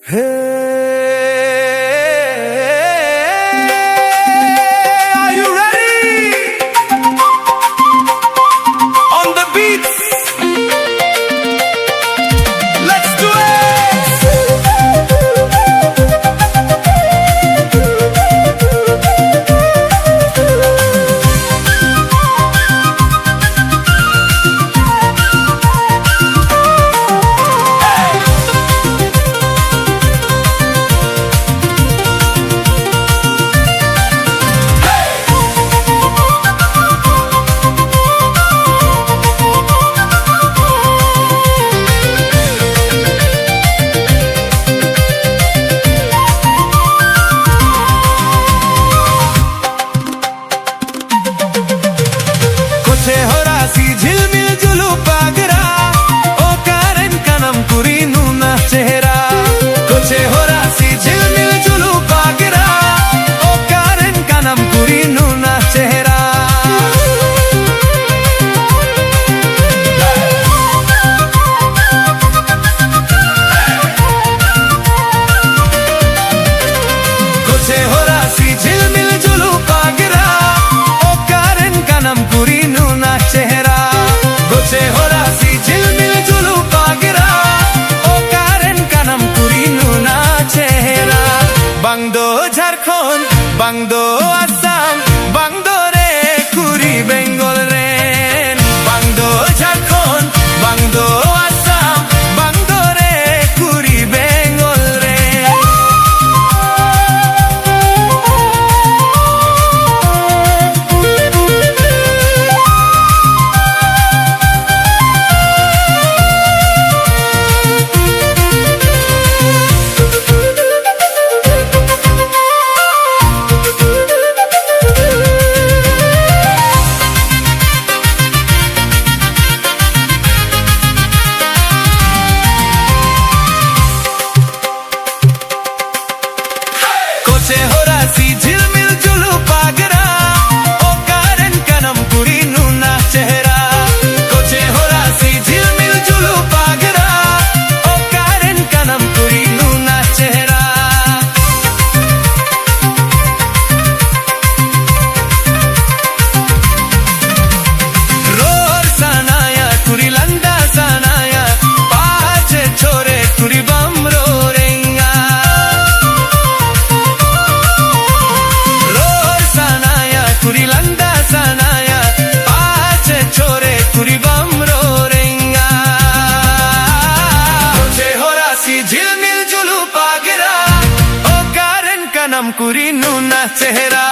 Are you ready? On the beat. Let's do झिलमिल जुलू पागरा ओ कारण कनम कुरी नूना चेहरा कुछे हो रासी झिलमिल जुलू पागरा ओ कारण कनम कुरी नूना चेहरा कुछे हो रासी झिलमिल जुलू पागरा ओ कारण कनम कुरी नूना चेहरा हो रासी झिलमिल जुलू पागरा ओ कारण कनम कुरी नूना चेहरा बांगदो झारखंड बांगदो आसाम बांगदो रे कुरी बेंगल रे बांगदो झारखंड बांगदो आसाम बांगदो रे कुरी बेंगल रे हो रासी झिलमिल जुलू पागरा ओ कारण कनम कुरी नूना चेहरा कोचे हो रासी झिलमिल जुलू पागरा ओ कारण कनम कुरी नूना चेहरा रोर सनाया कुरी लंदा सनाया पाचे छोरे कुरी बम रो रेंगा कुरी लंदा सनाया पाचे छोरे कुरी बम रो रेंगा कुछे हो रासी झिलमिल जुलू पागरा ओ कारण कनम कुरी नूना चेहरा